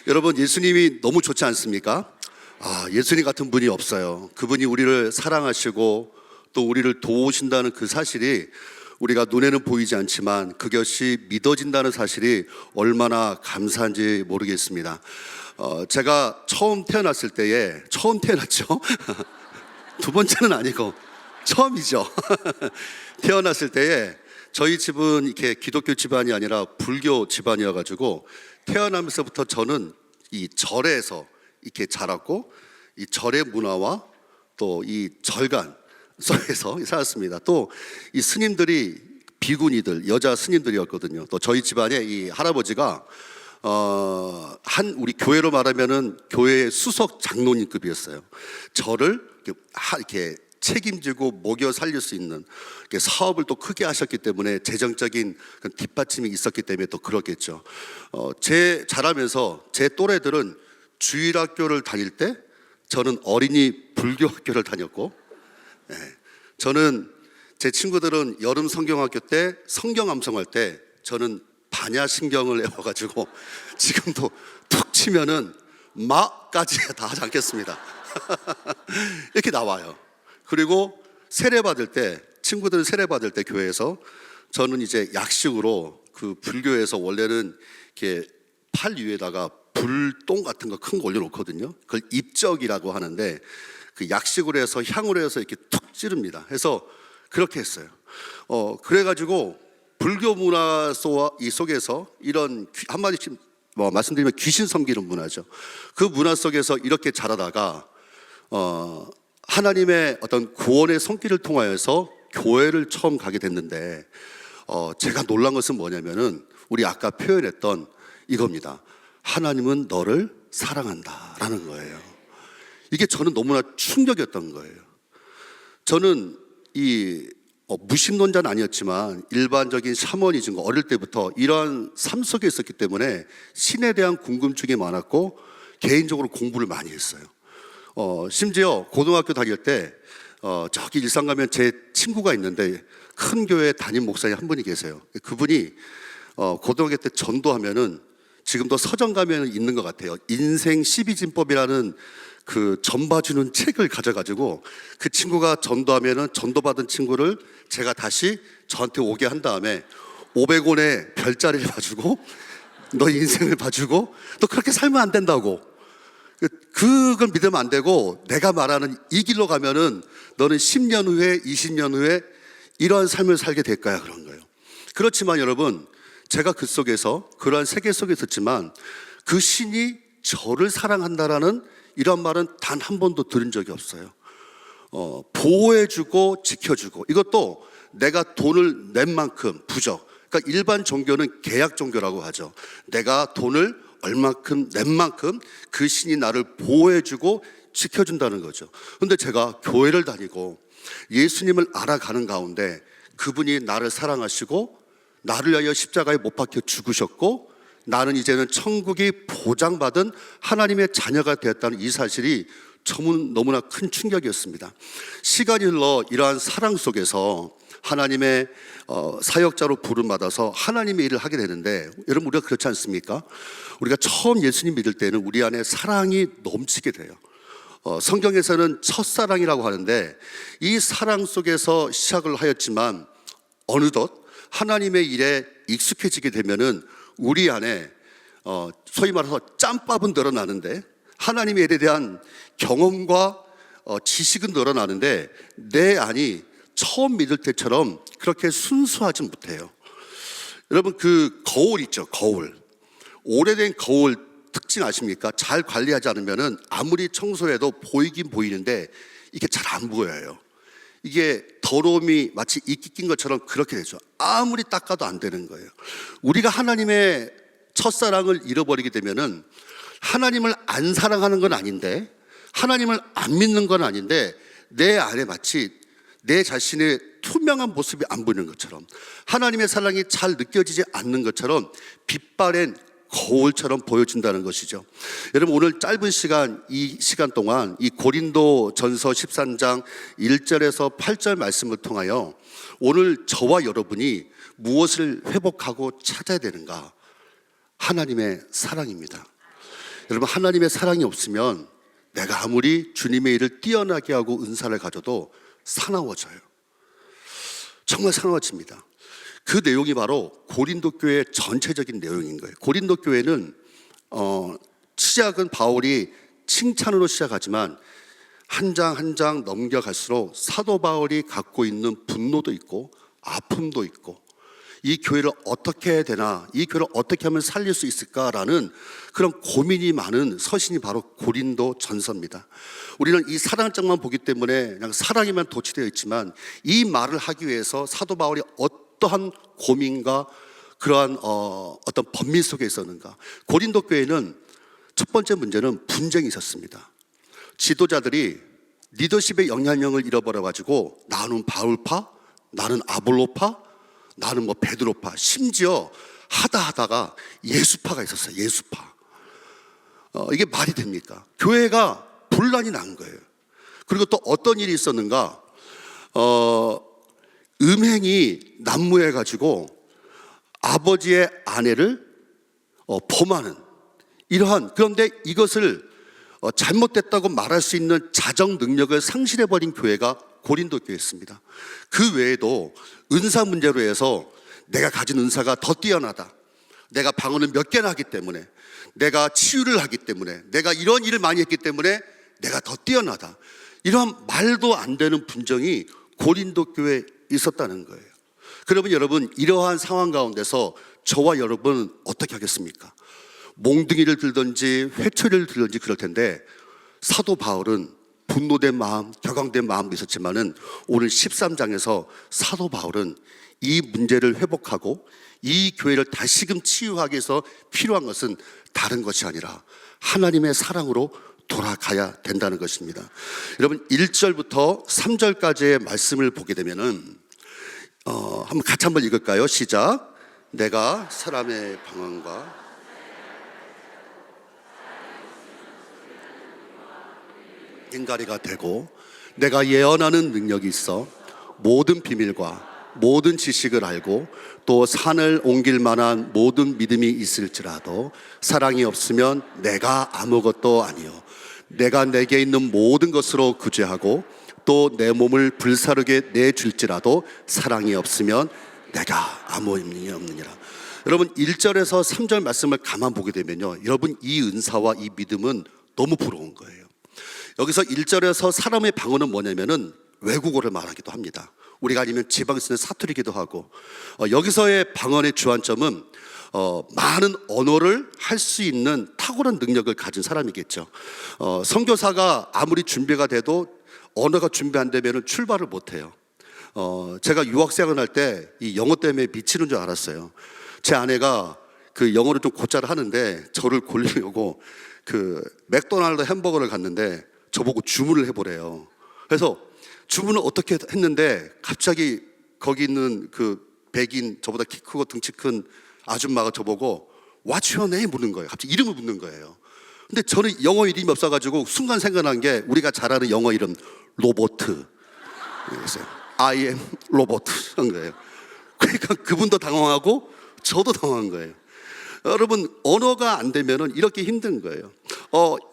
여러분, 예수님이 너무 좋지 않습니까? 예수님 같은 분이 없어요. 그분이 우리를 사랑하시고 또 우리를 도우신다는 그 사실이 우리가 눈에는 보이지 않지만 그것이 믿어진다는 사실이 얼마나 감사한지 모르겠습니다. 제가 처음 태어났을 때에, 처음 태어났죠? 두 번째는 아니고 처음이죠. 태어났을 때에 저희 집은 이렇게 기독교 집안이 아니라 불교 집안이어가지고 태어나면서부터 저는 이 절에서 이렇게 자랐고 이 절의 문화와 또 이 절간 속에서 살았습니다. 또 이 스님들이 비구니들, 여자 스님들이었거든요. 또 저희 집안에 이 할아버지가 우리 교회로 말하면은 교회의 수석 장로님급이었어요. 저를 이렇게 책임지고 먹여 살릴 수 있는 사업을 또 크게 하셨기 때문에 재정적인 뒷받침이 있었기 때문에 또 그렇겠죠. 자라면서 제 또래들은 주일학교를 다닐 때 저는 어린이 불교학교를 다녔고, 저는 제 친구들은 여름 성경학교 때 성경 암송할 때 저는 반야신경을 외워가지고 지금도 툭 치면은 마까지 다 하지 않겠습니다. 이렇게 나와요. 그리고 세례 받을 때, 친구들 세례 받을 때 교회에서 저는 이제 약식으로 그 불교에서 원래는 이렇게 팔 위에다가 불똥 같은 거 큰 거 올려놓거든요. 그걸 입적이라고 하는데 그 약식으로 해서 향으로 해서 이렇게 툭 찌릅니다. 해서 그렇게 했어요. 그래가지고 불교 문화 속에서 이런 한마디씩 말씀드리면 귀신 섬기는 문화죠. 그 문화 속에서 이렇게 자라다가 하나님의 어떤 구원의 손길을 통하여서 교회를 처음 가게 됐는데 제가 놀란 것은 뭐냐면은 우리 아까 표현했던 이겁니다. 하나님은 너를 사랑한다라는 거예요. 이게 저는 너무나 충격이었던 거예요. 저는 무신론자는 아니었지만 일반적인 샤머니즘과 어릴 때부터 이러한 삶 속에 있었기 때문에 신에 대한 궁금증이 많았고 개인적으로 공부를 많이 했어요. 심지어 고등학교 다닐 때 저기 일산 가면 제 친구가 있는데 큰 교회 담임 목사님 한 분이 계세요. 그분이 고등학교 때 전도하면은 지금도 서점 가면 있는 것 같아요. 인생 12진법이라는 그 전봐주는 책을 가져가지고 그 친구가 전도하면은 전도받은 친구를 제가 다시 저한테 오게 한 다음에 500원의 별자리를 봐주고 너 인생을 봐주고 또 그렇게 살면 안 된다고, 그걸 믿으면 안 되고 내가 말하는 이 길로 가면은 너는 10년 후에 20년 후에 이러한 삶을 살게 될 거야, 그런 거예요. 그렇지만 여러분, 제가 그 속에서 그러한 세계 속에 있었지만 그 신이 저를 사랑한다라는 이런 말은 단 한 번도 들은 적이 없어요. 보호해주고 지켜주고, 이것도 내가 돈을 낸 만큼 부적, 그러니까 일반 종교는 계약 종교라고 하죠. 내가 돈을 얼만큼 낸 만큼 그 신이 나를 보호해주고 지켜준다는 거죠. 그런데 제가 교회를 다니고 예수님을 알아가는 가운데 그분이 나를 사랑하시고 나를 위하여 십자가에 못 박혀 죽으셨고 나는 이제는 천국이 보장받은 하나님의 자녀가 되었다는 이 사실이 저는 너무나 큰 충격이었습니다. 시간이 흘러 이러한 사랑 속에서 하나님의 사역자로 부름받아서 하나님의 일을 하게 되는데, 여러분 우리가 그렇지 않습니까? 우리가 처음 예수님 믿을 때는 우리 안에 사랑이 넘치게 돼요. 성경에서는 첫사랑이라고 하는데 이 사랑 속에서 시작을 하였지만 어느덧 하나님의 일에 익숙해지게 되면은 우리 안에 소위 말해서 짬밥은 늘어나는데 하나님의 일에 대한 경험과 지식은 늘어나는데 내 안이 처음 믿을 때처럼 그렇게 순수하지 못해요. 여러분, 그 거울 있죠, 거울. 오래된 거울 특징 아십니까? 잘 관리하지 않으면은 아무리 청소해도 보이긴 보이는데 이게 잘 안 보여요. 이게 더러움이 마치 이끼 낀 것처럼 그렇게 되죠. 아무리 닦아도 안 되는 거예요. 우리가 하나님의 첫사랑을 잃어버리게 되면은 하나님을 안 사랑하는 건 아닌데, 하나님을 안 믿는 건 아닌데 내 안에 마치 내 자신의 투명한 모습이 안 보이는 것처럼, 하나님의 사랑이 잘 느껴지지 않는 것처럼 빛바랜 거울처럼 보여준다는 것이죠. 여러분, 오늘 짧은 시간, 이 시간 동안 이 고린도 전서 13장 1절에서 8절 말씀을 통하여 오늘 저와 여러분이 무엇을 회복하고 찾아야 되는가? 하나님의 사랑입니다. 여러분, 하나님의 사랑이 없으면 내가 아무리 주님의 일을 뛰어나게 하고 은사를 가져도 사나워져요. 정말 사나워집니다. 그 내용이 바로 고린도 교회 전체적인 내용인 거예요. 고린도 교회는 시작은 바울이 칭찬으로 시작하지만 한 장 한 장 넘겨갈수록 사도 바울이 갖고 있는 분노도 있고 아픔도 있고, 이 교회를 어떻게 해야 되나, 이 교회를 어떻게 하면 살릴 수 있을까라는 그런 고민이 많은 서신이 바로 고린도 전서입니다. 우리는 이 사랑장만 보기 때문에 그냥 사랑에만 도취되어 있지만, 이 말을 하기 위해서 사도 바울이 어떠한 고민과 그러한 어떤 번민 속에 있었는가. 고린도 교회는 첫 번째 문제는 분쟁이 있었습니다. 지도자들이 리더십의 영향력을 잃어버려가지고 나는 바울파, 나는 아볼로파, 나는 뭐 베드로파, 심지어 하다가 예수파가 있었어요. 예수파. 이게 말이 됩니까? 교회가 분란이 난 거예요. 그리고 또 어떤 일이 있었는가? 음행이 난무해가지고 아버지의 아내를 범하는 이러한, 그런데 이것을 잘못됐다고 말할 수 있는 자정 능력을 상실해버린 교회가 고린도 교회였습니다. 그 외에도 은사 문제로 해서 내가 가진 은사가 더 뛰어나다, 내가 방언을 몇 개나 하기 때문에, 내가 치유를 하기 때문에, 내가 이런 일을 많이 했기 때문에 내가 더 뛰어나다, 이런 말도 안 되는 분쟁이 고린도 교회에 있었다는 거예요. 그러면 여러분, 이러한 상황 가운데서 저와 여러분은 어떻게 하겠습니까? 몽둥이를 들든지 회초리를 들든지 그럴 텐데, 사도 바울은 분노된 마음, 격앙된 마음도 있었지만은 오늘 13장에서 사도 바울은 이 문제를 회복하고 이 교회를 다시금 치유하기 위해서 필요한 것은 다른 것이 아니라 하나님의 사랑으로 돌아가야 된다는 것입니다. 여러분, 1절부터 3절까지의 말씀을 보게 되면은 한번 같이 한번 읽을까요? 시작. 내가 사람의 방언과 꽹가리가 되고, 내가 예언하는 능력이 있어 모든 비밀과 모든 지식을 알고 또 산을 옮길 만한 모든 믿음이 있을지라도 사랑이 없으면 내가 아무것도 아니요, 내가 내게 있는 모든 것으로 구제하고 또 내 몸을 불사르게 내줄지라도 사랑이 없으면 내가 아무 의미 없느니라. 여러분, 1절에서 3절 말씀을 가만 보게 되면요, 여러분, 이 은사와 이 믿음은 너무 부러운 거예요. 여기서 1절에서 사람의 방언은 뭐냐면은 외국어를 말하기도 합니다. 우리가 아니면 지방에 쓰는 사투리기도 하고, 여기서의 방언의 주안점은 많은 언어를 할 수 있는 탁월한 능력을 가진 사람이겠죠. 선교사가 아무리 준비가 돼도 언어가 준비 안 되면 출발을 못 해요. 제가 유학생활 할 때 이 영어 때문에 미치는 줄 알았어요. 제 아내가 그 영어를 좀 곧잘 하는데 저를 골리려고 그 맥도날드 햄버거를 갔는데 저보고 주문을 해보래요. 그래서 주문을 어떻게 했는데 갑자기 거기 있는 그 백인, 저보다 키 크고 등치 큰 아줌마가 저보고 What's your name? 묻는 거예요. 갑자기 이름을 묻는 거예요. 근데 저는 영어 이름이 없어가지고 순간 생각난 게 우리가 잘 아는 영어 이름 로보트. 그래서 I am 로보트 한 거예요. 그러니까 그분도 당황하고 저도 당황한 거예요. 여러분, 언어가 안 되면은 이렇게 힘든 거예요.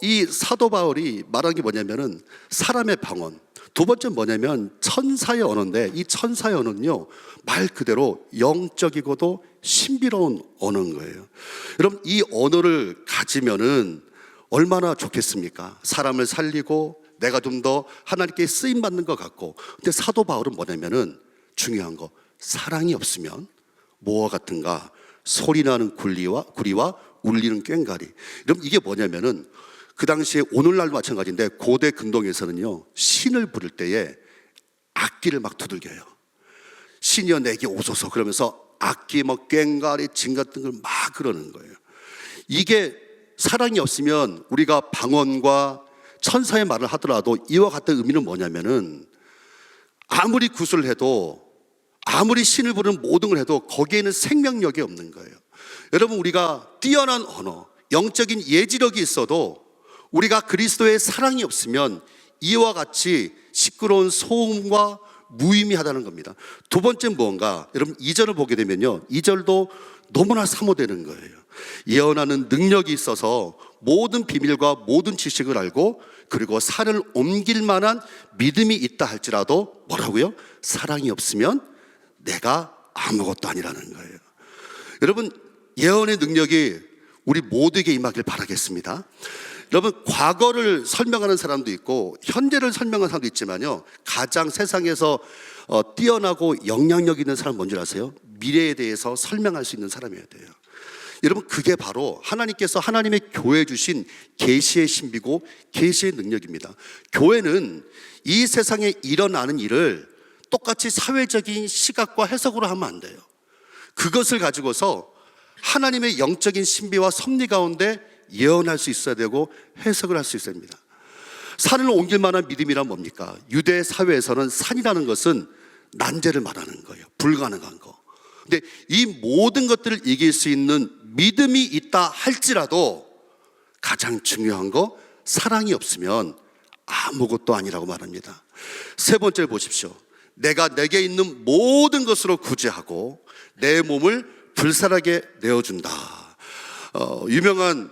이 사도 바울이 말한 게 뭐냐면은 사람의 방언. 두 번째 뭐냐면 천사의 언어인데, 이 천사의 언어는요, 말 그대로 영적이고도 신비로운 언어인 거예요. 여러분, 이 언어를 가지면은 얼마나 좋겠습니까? 사람을 살리고 내가 좀 더 하나님께 쓰임 받는 것 같고. 근데 사도 바울은 뭐냐면은 중요한 거, 사랑이 없으면 뭐와 같은가? 소리나는 구리와 울리는 꽹가리. 여러분, 이게 뭐냐면은 그 당시에 오늘날도 마찬가지인데 고대 근동에서는요, 신을 부를 때에 악기를 막 두들겨요. 신이여 내게 오소서 그러면서 악기 뭐 꽹가리 진 같은 걸 막 그러는 거예요. 이게 사랑이 없으면 우리가 방언과 천사의 말을 하더라도 이와 같은 의미는 뭐냐면은 아무리 구슬을 해도, 아무리 신을 부르는 모든 걸 해도 거기에는 생명력이 없는 거예요. 여러분, 우리가 뛰어난 언어, 영적인 예지력이 있어도 우리가 그리스도의 사랑이 없으면 이와 같이 시끄러운 소음과 무의미하다는 겁니다. 두 번째 무언가, 여러분 2절을 보게 되면요, 2절도 너무나 사모되는 거예요. 예언하는 능력이 있어서 모든 비밀과 모든 지식을 알고 그리고 산을 옮길 만한 믿음이 있다 할지라도 뭐라고요? 사랑이 없으면 내가 아무것도 아니라는 거예요. 여러분, 예언의 능력이 우리 모두에게 임하길 바라겠습니다. 여러분, 과거를 설명하는 사람도 있고 현재를 설명하는 사람도 있지만요, 가장 세상에서 뛰어나고 영향력 있는 사람 뭔지 아세요? 미래에 대해서 설명할 수 있는 사람이어야 돼요. 여러분, 그게 바로 하나님께서 하나님의 교회에 주신 계시의 신비고 계시의 능력입니다. 교회는 이 세상에 일어나는 일을 똑같이 사회적인 시각과 해석으로 하면 안 돼요. 그것을 가지고서 하나님의 영적인 신비와 섭리 가운데 예언할 수 있어야 되고 해석을 할 수 있어야 됩니다. 산을 옮길 만한 믿음이란 뭡니까? 유대 사회에서는 산이라는 것은 난제를 말하는 거예요. 불가능한 거. 근데 이 모든 것들을 이길 수 있는 믿음이 있다 할지라도 가장 중요한 거, 사랑이 없으면 아무것도 아니라고 말합니다. 세 번째를 보십시오. 내가 내게 있는 모든 것으로 구제하고 내 몸을 불살하게 내어준다. 유명한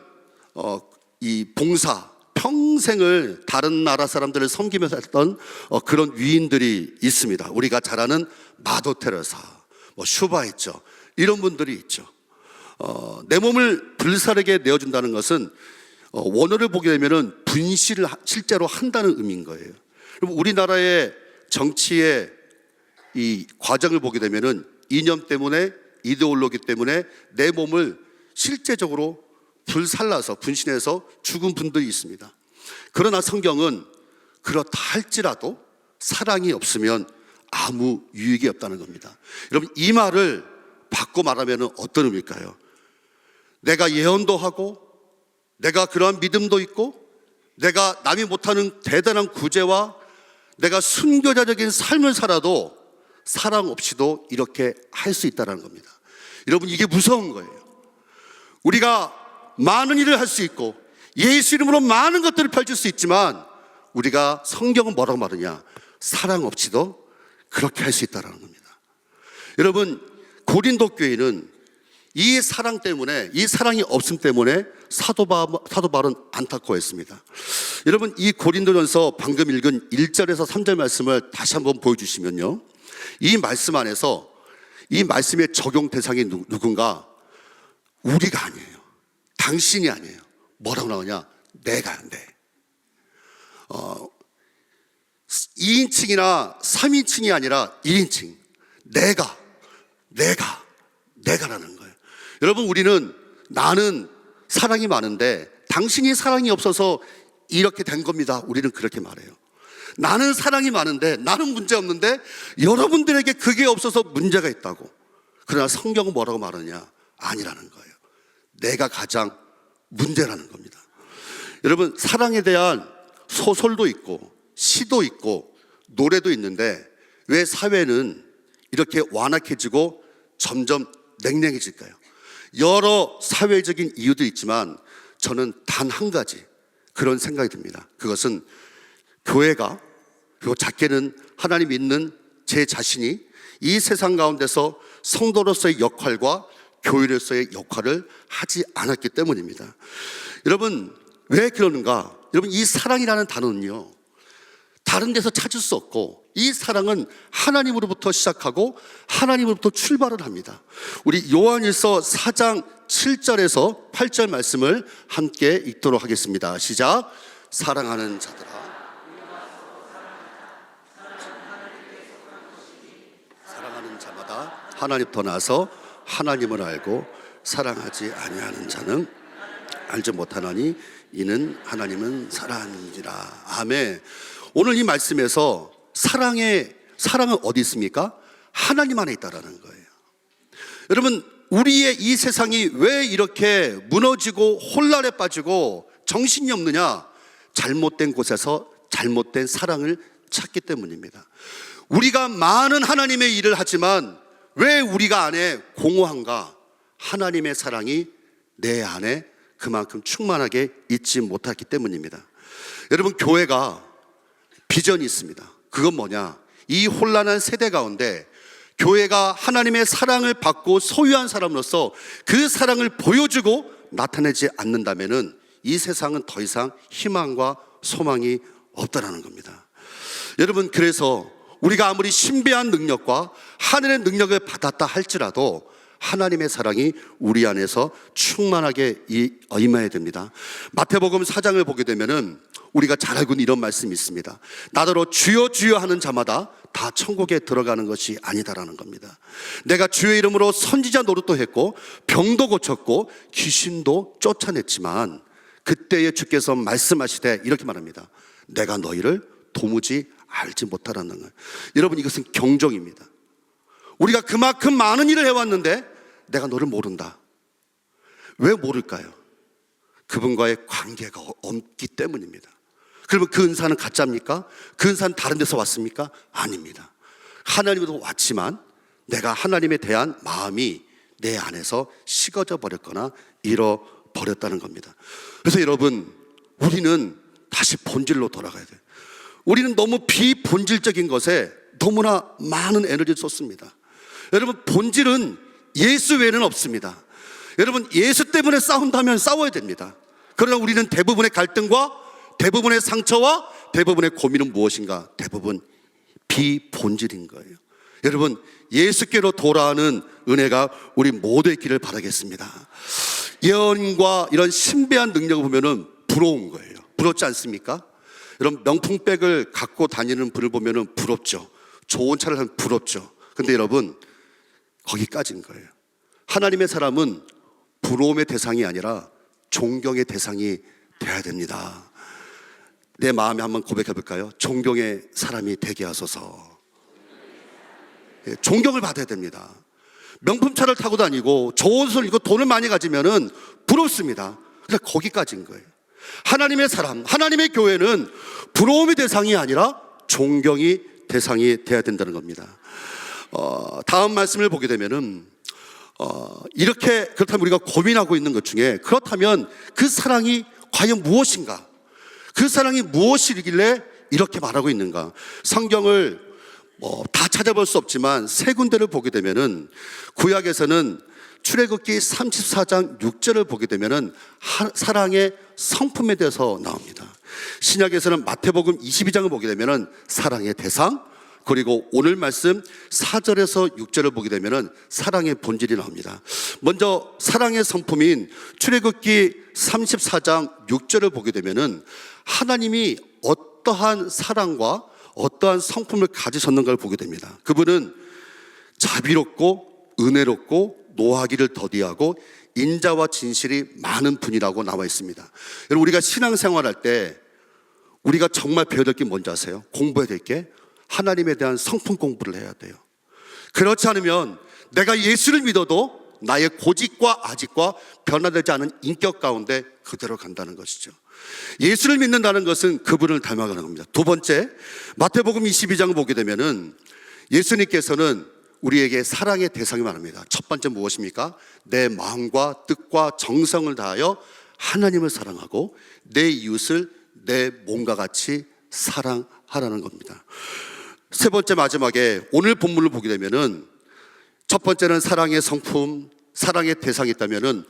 이 봉사, 평생을 다른 나라 사람들을 섬기면서 했던 그런 위인들이 있습니다. 우리가 잘 아는 마더 테레사, 슈바 있죠. 이런 분들이 있죠. 내 몸을 불사르게 내어준다는 것은 원어를 보게 되면은 분실을 실제로 한다는 의미인 거예요. 그럼 우리나라의 정치의 이 과정을 보게 되면은 이념 때문에, 이데올로기 때문에 내 몸을 실제적으로 불살라서 분신해서 죽은 분들이 있습니다. 그러나 성경은 그렇다 할지라도 사랑이 없으면 아무 유익이 없다는 겁니다. 여러분, 이 말을 바꿔 말하면 어떤 의미일까요? 내가 예언도 하고 내가 그러한 믿음도 있고 내가 남이 못하는 대단한 구제와 내가 순교자적인 삶을 살아도 사랑 없이도 이렇게 할 수 있다는 겁니다. 여러분, 이게 무서운 거예요. 우리가 많은 일을 할 수 있고 예수 이름으로 많은 것들을 펼칠 수 있지만 우리가 성경은 뭐라고 말하냐? 사랑 없이도 그렇게 할 수 있다는 겁니다. 여러분, 고린도 교회는 이 사랑 때문에, 이 사랑이 없음 때문에 사도 바울은 안타까워했습니다. 여러분, 이 고린도전서 방금 읽은 1절에서 3절 말씀을 다시 한번 보여주시면요, 이 말씀 안에서 이 말씀의 적용 대상이 누군가? 우리가 아니에요. 당신이 아니에요. 뭐라고 나오냐? 내가 안 돼. 2인칭이나 3인칭이 아니라 1인칭. 내가라는 거예요. 여러분, 우리는 나는 사랑이 많은데 당신이 사랑이 없어서 이렇게 된 겁니다. 우리는 그렇게 말해요. 나는 사랑이 많은데, 나는 문제 없는데 여러분들에게 그게 없어서 문제가 있다고. 그러나 성경은 뭐라고 말하냐? 아니라는 거예요. 내가 가장 문제라는 겁니다. 여러분, 사랑에 대한 소설도 있고 시도 있고 노래도 있는데 왜 사회는 이렇게 완악해지고 점점 냉랭해질까요? 여러 사회적인 이유도 있지만 저는 단 한 가지 그런 생각이 듭니다. 그것은 교회가, 그리고 작게는 하나님 믿는 제 자신이 이 세상 가운데서 성도로서의 역할과 교회로서의 역할을 하지 않았기 때문입니다. 여러분, 왜 그러는가? 여러분, 이 사랑이라는 단어는요, 다른 데서 찾을 수 없고 이 사랑은 하나님으로부터 시작하고 하나님으로부터 출발을 합니다. 우리 요한일서 4장 7절에서 8절 말씀을 함께 읽도록 하겠습니다. 시작. 사랑하는 자들아, 사랑하는 자마다 하나님부터 나서 하나님을 알고 사랑하지 아니하는 자는 알지 못하나니 이는 하나님은 사랑이니라. 아멘. 오늘 이 말씀에서 사랑은 어디 있습니까? 하나님 안에 있다라는 거예요. 여러분, 우리의 이 세상이 왜 이렇게 무너지고 혼란에 빠지고 정신이 없느냐? 잘못된 곳에서 잘못된 사랑을 찾기 때문입니다. 우리가 많은 하나님의 일을 하지만 왜 우리가 안에 공허한가? 하나님의 사랑이 내 안에 그만큼 충만하게 있지 못했기 때문입니다. 여러분, 교회가 비전이 있습니다. 그건 뭐냐? 이 혼란한 세대 가운데 교회가 하나님의 사랑을 받고 소유한 사람으로서 그 사랑을 보여주고 나타내지 않는다면은 이 세상은 더 이상 희망과 소망이 없다라는 겁니다. 여러분, 그래서 우리가 아무리 신비한 능력과 하늘의 능력을 받았다 할지라도 하나님의 사랑이 우리 안에서 충만하게 임해야 됩니다. 마태복음 4장을 보게 되면은 우리가 잘 알고 있는 이런 말씀이 있습니다. 나더러 주여 주여 하는 자마다 다 천국에 들어가는 것이 아니다라는 겁니다. 내가 주의 이름으로 선지자 노릇도 했고 병도 고쳤고 귀신도 쫓아냈지만 그때에 주께서 말씀하시되 이렇게 말합니다. 내가 너희를 도무지 알지 못하라는 거예요. 여러분, 이것은 경종입니다. 우리가 그만큼 많은 일을 해왔는데 내가 너를 모른다. 왜 모를까요? 그분과의 관계가 없기 때문입니다. 그러면 그 은사는 가짜입니까? 그 은사는 다른 데서 왔습니까? 아닙니다. 하나님으로 왔지만 내가 하나님에 대한 마음이 내 안에서 식어져 버렸거나 잃어버렸다는 겁니다. 그래서 여러분, 우리는 다시 본질로 돌아가야 돼요. 우리는 너무 비본질적인 것에 너무나 많은 에너지를 쏟습니다. 여러분, 본질은 예수 외에는 없습니다. 여러분, 예수 때문에 싸운다면 싸워야 됩니다. 그러나 우리는 대부분의 갈등과 대부분의 상처와 대부분의 고민은 무엇인가? 대부분 비본질인 거예요. 여러분, 예수께로 돌아오는 은혜가 우리 모두의 길을 바라겠습니다. 예언과 이런 신비한 능력을 보면은 부러운 거예요. 부럽지 않습니까? 여러분, 명품백을 갖고 다니는 분을 보면은 부럽죠. 좋은 차를 하면 부럽죠. 근데 여러분, 거기까지인 거예요. 하나님의 사람은 부러움의 대상이 아니라 존경의 대상이 돼야 됩니다. 내 마음에 한번 고백해 볼까요? 존경의 사람이 되게 하소서. 존경을 받아야 됩니다. 명품차를 타고 다니고 좋은 옷을 입고 돈을 많이 가지면은 부럽습니다. 그러나 거기까지인 거예요. 하나님의 사람, 하나님의 교회는 부러움의 대상이 아니라 존경이 대상이 돼야 된다는 겁니다. 다음 말씀을 보게 되면은 이렇게, 그렇다면 우리가 고민하고 있는 것 중에, 그렇다면 그 사랑이 과연 무엇인가? 그 사랑이 무엇이길래 이렇게 말하고 있는가? 성경을 다 찾아볼 수 없지만 세 군데를 보게 되면은, 구약에서는 출애굽기 34장 6절을 보게 되면은 사랑의 성품에 대해서 나옵니다. 신약에서는 마태복음 22장을 보게 되면은 사랑의 대상, 그리고 오늘 말씀 4절에서 6절을 보게 되면은 사랑의 본질이 나옵니다. 먼저 사랑의 성품인 출애굽기 34장 6절을 보게 되면은 하나님이 어떠한 사랑과 어떠한 성품을 가지셨는가를 보게 됩니다. 그분은 자비롭고 은혜롭고 노하기를 더디하고 인자와 진실이 많은 분이라고 나와 있습니다. 여러분, 우리가 신앙생활할 때 우리가 정말 배워야 될 게 뭔지 아세요? 공부해야 될 게 하나님에 대한 성품 공부를 해야 돼요. 그렇지 않으면 내가 예수를 믿어도 나의 고집과 아집과 변화되지 않은 인격 가운데 그대로 간다는 것이죠. 예수를 믿는다는 것은 그분을 닮아가는 겁니다. 두 번째, 마태복음 22장을 보게 되면은 예수님께서는 우리에게 사랑의 대상이 말합니다. 첫 번째 무엇입니까? 내 마음과 뜻과 정성을 다하여 하나님을 사랑하고 내 이웃을 내 몸과 같이 사랑하라는 겁니다. 세 번째, 마지막에 오늘 본문을 보게 되면은 첫 번째는 사랑의 성품, 사랑의 대상이 있다면은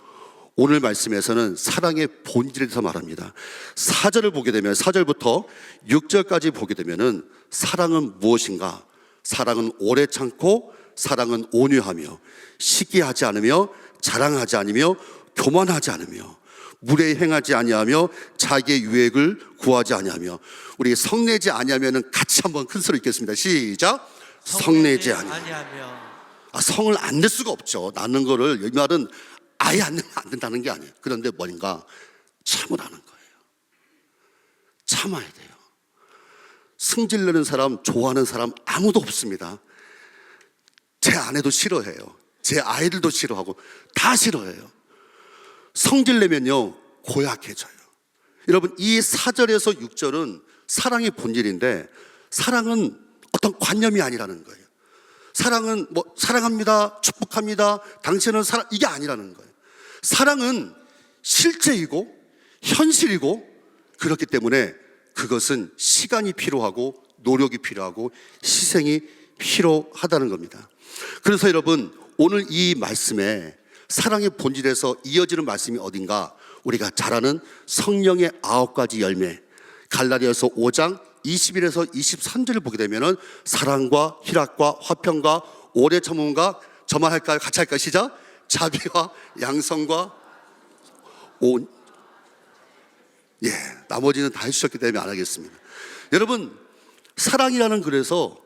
오늘 말씀에서는 사랑의 본질에 대해서 말합니다. 4절을 보게 되면 4절부터 6절까지 보게 되면은 사랑은 무엇인가? 사랑은 오래 참고 사랑은 온유하며 시기하지 않으며 자랑하지 않으며 교만하지 않으며 무례히 행하지 아니하며 자기의 유익을 구하지 아니하며. 우리 성내지 아니하면은 같이 한번 큰 소리 읽겠습니다. 시작. 성내지 아니하며. 성을 안 낼 수가 없죠. 낳는 거를, 이 말은 아예 안 내면 안 된다는 게 아니에요. 그런데 뭔가 참으라는 거예요. 참아야 돼요. 승질내는 사람, 좋아하는 사람 아무도 없습니다. 제 아내도 싫어해요. 제 아이들도 싫어하고 다 싫어해요. 성질내면요 고약해져요. 여러분, 이 4절에서 6절은 사랑의 본질인데 사랑은 어떤 관념이 아니라는 거예요. 사랑은 사랑합니다, 축복합니다, 당신은 사랑, 이게 아니라는 거예요. 사랑은 실제이고 현실이고, 그렇기 때문에 그것은 시간이 필요하고 노력이 필요하고 희생이 필요하다는 겁니다. 그래서 여러분, 오늘 이 말씀에 사랑의 본질에서 이어지는 말씀이 어딘가, 우리가 잘 아는 성령의 9가지 열매, 갈라디아서 5장 21에서 23절을 보게 되면은 사랑과 희락과 화평과 오래 참음과 저만 할까요? 같이 할까요? 시작. 자비와 양성과 나머지는 다 해주셨기 때문에 안 하겠습니다. 여러분, 사랑이라는, 그래서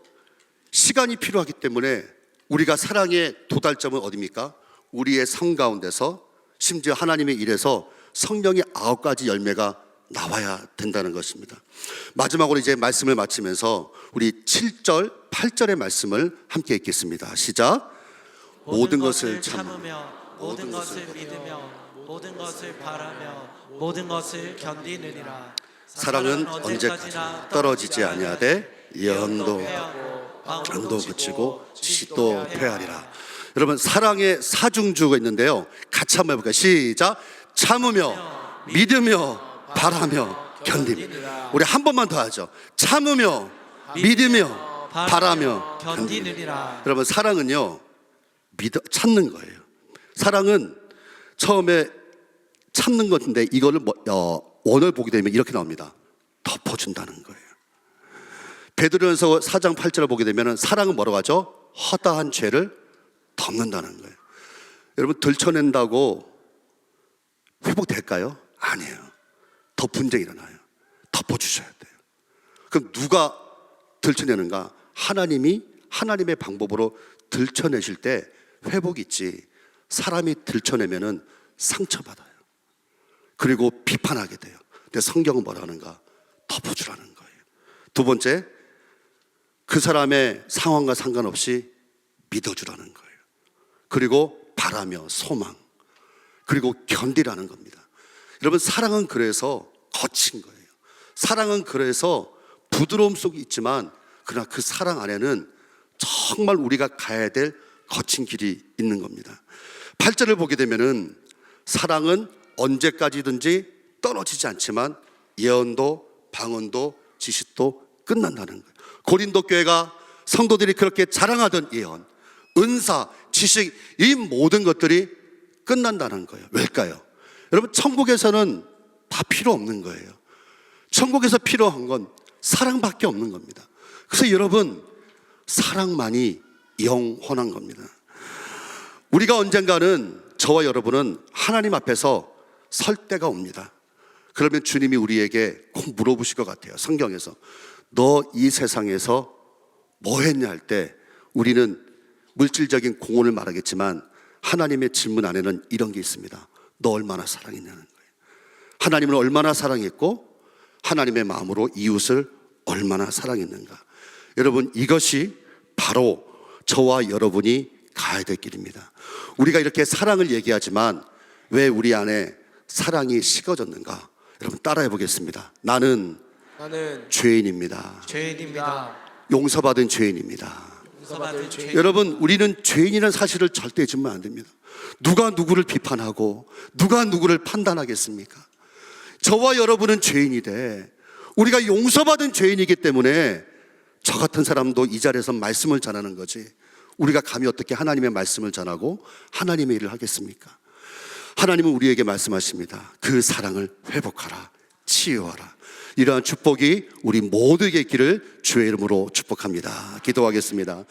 시간이 필요하기 때문에 우리가 사랑의 도달점은 어디입니까? 우리의 삶 가운데서, 심지어 하나님의 일에서 성령의 9가지 열매가 나와야 된다는 것입니다. 마지막으로 이제 말씀을 마치면서 우리 7절, 8절의 말씀을 함께 읽겠습니다. 시작. 모든 것을 참으며, 모든 것을 믿으며, 모든 것을 바라며, 모든 것을 견디느니라. 사랑은 언제까지나 떨어지지 아니하되 예언도 장도 그치고 지식도 패하리라. 여러분, 사랑의 사중주가 있는데요, 같이 한번 해볼까요? 시작. 참으며, 믿으며, 바라며, 견디며. 우리 한 번만 더 하죠. 참으며, 믿으며, 바라며, 견디느니라. 여러분, 사랑은요, 참는 거예요. 사랑은 처음에 참는 건데, 이거를 원어를 보게 되면 이렇게 나옵니다. 덮어준다는 거예요. 베드로전서 4장 8절을 보게 되면 사랑은 뭐라고 하죠? 허다한 죄를 덮는다는 거예요. 여러분, 들춰낸다고 회복될까요? 아니에요. 더 분쟁이 일어나요. 덮어주셔야 돼요. 그럼 누가 들춰내는가? 하나님이 하나님의 방법으로 들춰내실 때 회복이 있지, 사람이 들춰내면은 상처받아요. 그리고 비판하게 돼요. 근데 성경은 뭐라 하는가? 덮어주라는 거예요. 두 번째, 그 사람의 상황과 상관없이 믿어주라는 거예요. 그리고 바라며, 소망, 그리고 견디라는 겁니다. 여러분, 사랑은 그래서 거친 거예요. 사랑은 그래서 부드러움 속에 있지만, 그러나 그 사랑 안에는 정말 우리가 가야 될 거친 길이 있는 겁니다. 8절을 보게 되면은 사랑은 언제까지든지 떨어지지 않지만 예언도 방언도 지식도 끝난다는 거예요. 고린도 교회가 성도들이 그렇게 자랑하던 예언, 은사, 지식, 이 모든 것들이 끝난다는 거예요. 왜일까요? 여러분, 천국에서는 다 필요 없는 거예요. 천국에서 필요한 건 사랑밖에 없는 겁니다. 그래서 여러분, 사랑만이 영원한 겁니다. 우리가 언젠가는, 저와 여러분은 하나님 앞에서 설 때가 옵니다. 그러면 주님이 우리에게 꼭 물어보실 것 같아요. 성경에서 너 이 세상에서 뭐 했냐 할 때, 우리는 물질적인 공헌을 말하겠지만 하나님의 질문 안에는 이런 게 있습니다. 너 얼마나 사랑했냐는 거예요. 하나님을 얼마나 사랑했고 하나님의 마음으로 이웃을 얼마나 사랑했는가. 여러분, 이것이 바로 저와 여러분이 가야 될 길입니다. 우리가 이렇게 사랑을 얘기하지만 왜 우리 안에 사랑이 식어졌는가? 여러분, 따라해 보겠습니다. 나는 죄인입니다. 용서받은 죄인입니다. 여러분, 우리는 죄인이라는 사실을 절대 잊으면 안 됩니다. 누가 누구를 비판하고 누가 누구를 판단하겠습니까? 저와 여러분은 죄인이 돼. 우리가 용서받은 죄인이기 때문에 저 같은 사람도 이 자리에서 말씀을 전하는 거지, 우리가 감히 어떻게 하나님의 말씀을 전하고 하나님의 일을 하겠습니까? 하나님은 우리에게 말씀하십니다. 그 사랑을 회복하라, 치유하라. 이러한 축복이 우리 모두에게 있기를 주의 이름으로 축복합니다. 기도하겠습니다.